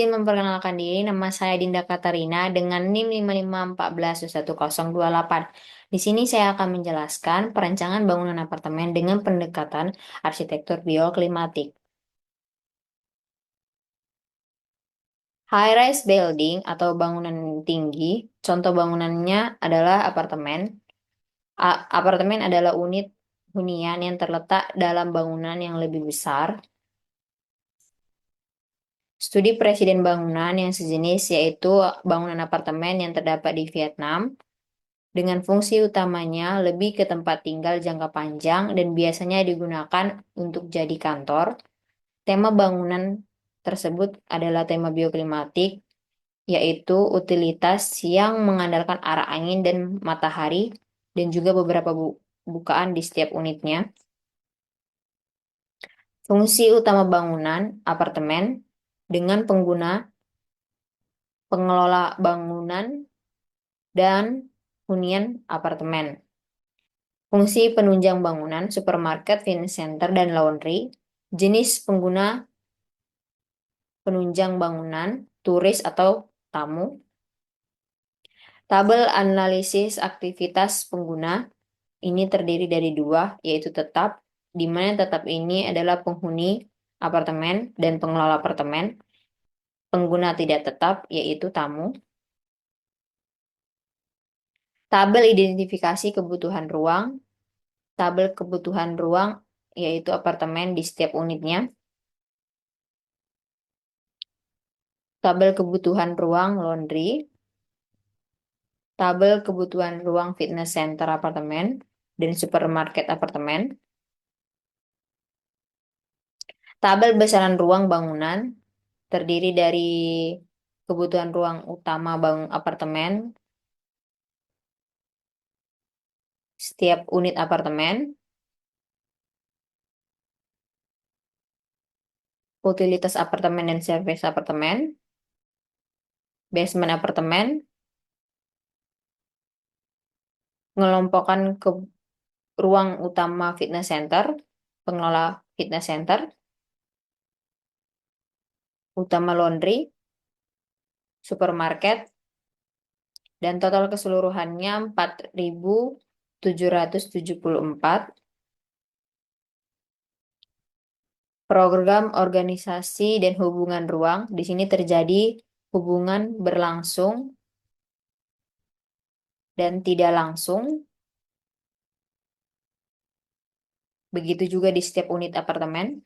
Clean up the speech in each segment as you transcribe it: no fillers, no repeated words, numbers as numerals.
Izin memperkenalkan diri, nama saya Dinda Katarina dengan NIM 5514111028. Di sini saya akan menjelaskan perancangan bangunan apartemen dengan pendekatan arsitektur bioklimatik. High-rise building atau bangunan tinggi, contoh bangunannya adalah apartemen. Apartemen adalah unit hunian yang terletak dalam bangunan yang lebih besar. Studi presiden bangunan yang sejenis yaitu bangunan apartemen yang terdapat di Vietnam dengan fungsi utamanya lebih ke tempat tinggal jangka panjang dan biasanya digunakan untuk jadi kantor. Tema bangunan tersebut adalah tema bioklimatik, yaitu utilitas yang mengandalkan arah angin dan matahari dan juga beberapa bukaan di setiap unitnya. Fungsi utama bangunan apartemen dengan pengelola bangunan dan hunian apartemen. Fungsi penunjang bangunan, supermarket, fitness center, dan laundry. Jenis pengguna penunjang bangunan, turis atau tamu. Tabel analisis aktivitas pengguna ini terdiri dari dua, yaitu tetap, di mana tetap ini adalah penghuni apartemen dan pengelola apartemen. Pengguna tidak tetap, yaitu tamu. Tabel identifikasi kebutuhan ruang. Tabel kebutuhan ruang, yaitu apartemen di setiap unitnya. Tabel kebutuhan ruang laundry. Tabel kebutuhan ruang fitness center apartemen dan supermarket apartemen. Tabel besaran ruang bangunan terdiri dari kebutuhan ruang utama apartemen, setiap unit apartemen, utilitas apartemen dan service apartemen, basement apartemen, mengelompokkan ke ruang utama fitness center, pengelola fitness center, utama laundry, supermarket, dan total keseluruhannya 4.774. Program organisasi dan hubungan ruang. Di sini terjadi hubungan berlangsung dan tidak langsung. Begitu juga di setiap unit apartemen.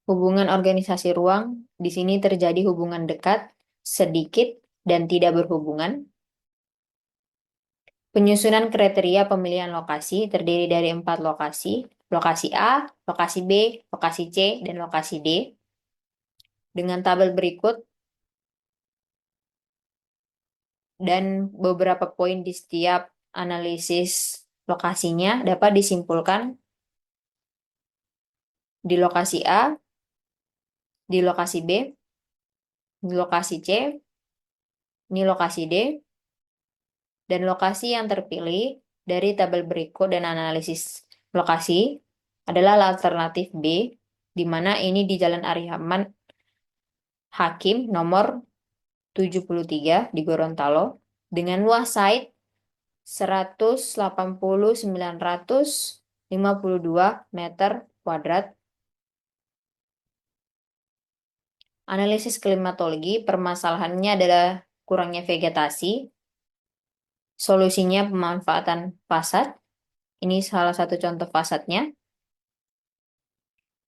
Hubungan organisasi ruang. Di sini terjadi hubungan dekat, sedikit, dan tidak berhubungan. Penyusunan kriteria pemilihan lokasi terdiri dari 4 lokasi. Lokasi A, lokasi B, lokasi C, dan lokasi D. Dengan tabel berikut dan beberapa poin di setiap analisis lokasinya dapat disimpulkan di lokasi A, di lokasi B, di lokasi C, ini lokasi D, dan lokasi yang terpilih dari tabel berikut dan analisis lokasi adalah alternatif B, di mana ini di Jalan Arihaman Hakim nomor 73 di Gorontalo dengan luas site 180.952 meter kuadrat. Analisis klimatologi, permasalahannya adalah kurangnya vegetasi. Solusinya pemanfaatan fasad. Ini salah satu contoh fasadnya.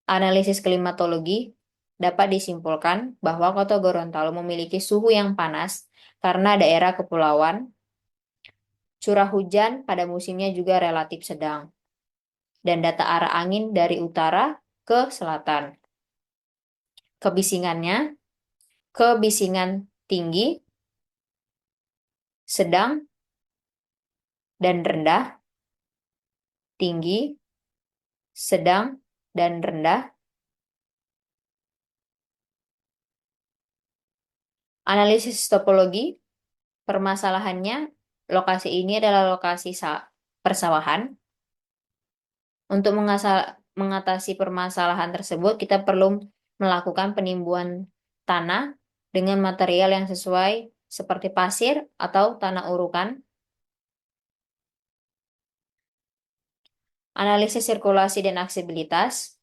Analisis klimatologi dapat disimpulkan bahwa Kota Gorontalo memiliki suhu yang panas karena daerah kepulauan. Curah hujan pada musimnya juga relatif sedang. Dan data arah angin dari utara ke selatan. Kebisingan tinggi, sedang, dan rendah, tinggi, sedang, dan rendah. Analisis topologi, permasalahannya, lokasi ini adalah lokasi persawahan. Untuk mengatasi permasalahan tersebut, kita perlu melakukan penimbunan tanah dengan material yang sesuai seperti pasir atau tanah urukan. Analisis sirkulasi dan aksesibilitas,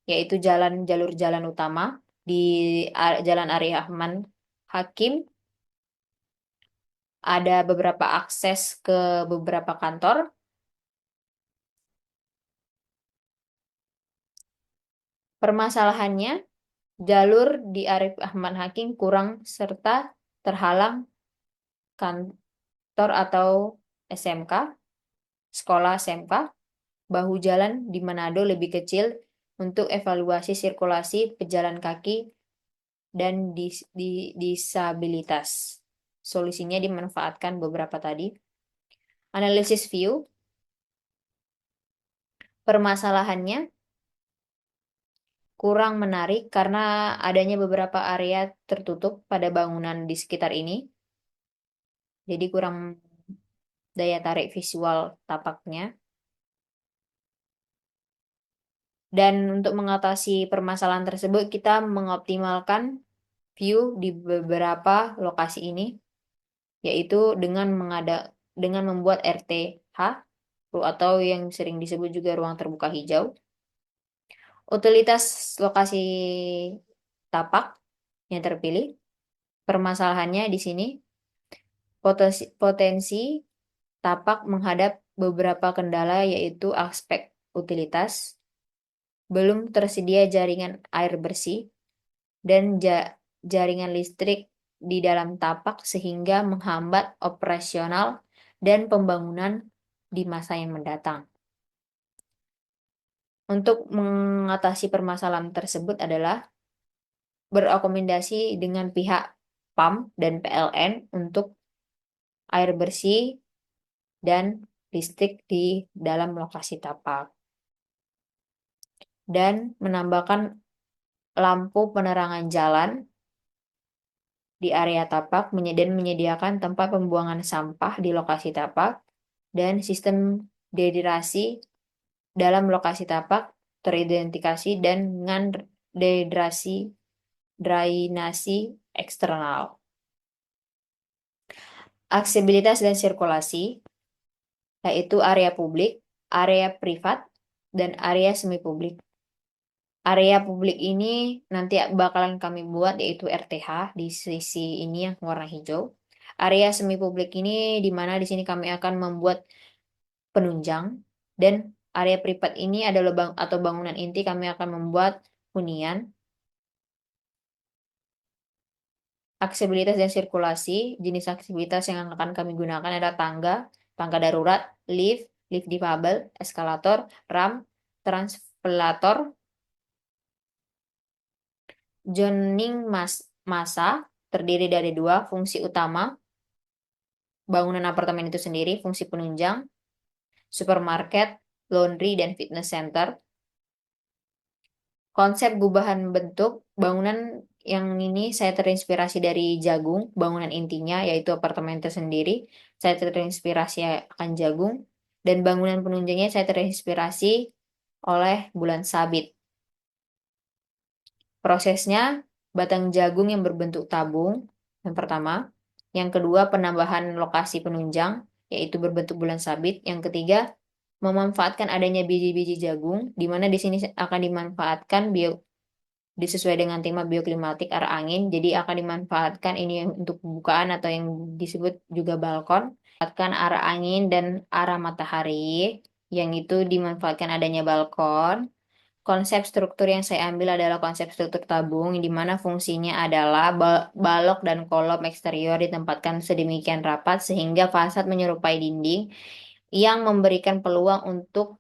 yaitu jalur jalan utama di Jalan Arya Ahmad Hakim. Ada beberapa akses ke beberapa kantor. Permasalahannya, jalur di Arif Ahmad Hakim kurang serta terhalang kantor atau SMK, sekolah SMK. Bahu jalan di Manado lebih kecil untuk evaluasi sirkulasi pejalan kaki dan disabilitas. Solusinya dimanfaatkan beberapa tadi. Analisis view. Permasalahannya kurang menarik karena adanya beberapa area tertutup pada bangunan di sekitar ini. Jadi kurang daya tarik visual tapaknya. Dan untuk mengatasi permasalahan tersebut, kita mengoptimalkan view di beberapa lokasi ini, yaitu dengan membuat RTH atau yang sering disebut juga ruang terbuka hijau. Utilitas lokasi tapak yang terpilih. Permasalahannya di sini, potensi tapak menghadap beberapa kendala, yaitu aspek utilitas, belum tersedia jaringan air bersih, dan jaringan listrik di dalam tapak sehingga menghambat operasional dan pembangunan di masa yang mendatang. Untuk mengatasi permasalahan tersebut adalah berakomodasi dengan pihak PAM dan PLN untuk air bersih dan listrik di dalam lokasi tapak. Dan menambahkan lampu penerangan jalan di area tapak dan menyediakan tempat pembuangan sampah di lokasi tapak dan sistem dehidrasi dalam lokasi tapak teridentifikasi dengan drainasi eksternal. Aksesibilitas dan sirkulasi, yaitu area publik, area privat, dan area semi publik. Area publik ini nanti bakalan kami buat, yaitu RTH di sisi ini yang warna hijau. Area semi publik ini di mana di sini kami akan membuat penunjang, dan area privat ini adalah bangunan inti, kami akan membuat hunian. Aksesibilitas dan sirkulasi, jenis aksesibilitas yang akan kami gunakan adalah tangga, tangga darurat, lift difabel, eskalator, ramp, transpalator. Zoning massa terdiri dari dua fungsi utama bangunan apartemen itu sendiri, fungsi penunjang, supermarket, laundry, dan fitness center. Konsep gubahan bentuk bangunan yang ini saya terinspirasi dari Jagung, bangunan intinya yaitu apartemen tersendiri. Saya terinspirasi akan Jagung, dan bangunan penunjangnya saya terinspirasi oleh Bulan Sabit. Prosesnya, batang jagung yang berbentuk tabung yang pertama, yang kedua penambahan lokasi penunjang yaitu berbentuk bulan sabit, yang ketiga memanfaatkan adanya biji-biji jagung, di mana di sini akan dimanfaatkan disesuai dengan tema bioklimatik arah angin, jadi akan dimanfaatkan ini untuk pembukaan atau yang disebut juga balkon, memanfaatkan arah angin dan arah matahari, yang itu dimanfaatkan adanya balkon. Konsep struktur yang saya ambil adalah konsep struktur tabung, di mana fungsinya adalah balok dan kolom eksterior ditempatkan sedemikian rapat sehingga fasad menyerupai dinding yang memberikan peluang untuk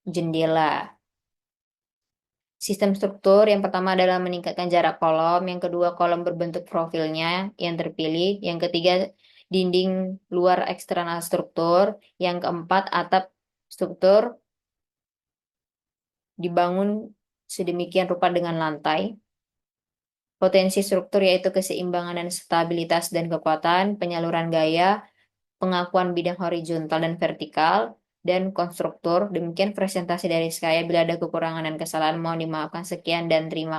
jendela. Sistem struktur yang pertama adalah meningkatkan jarak kolom, yang kedua kolom berbentuk profilnya yang terpilih, yang ketiga dinding luar eksternal struktur, yang keempat atap struktur dibangun sedemikian rupa dengan lantai. Potensi struktur yaitu keseimbangan dan stabilitas dan kekuatan, penyaluran gaya, pengakuan bidang horizontal dan vertikal, dan konstruktur. Demikian presentasi dari saya. Bila ada kekurangan dan kesalahan mohon dimaafkan. Sekian dan terima kasih.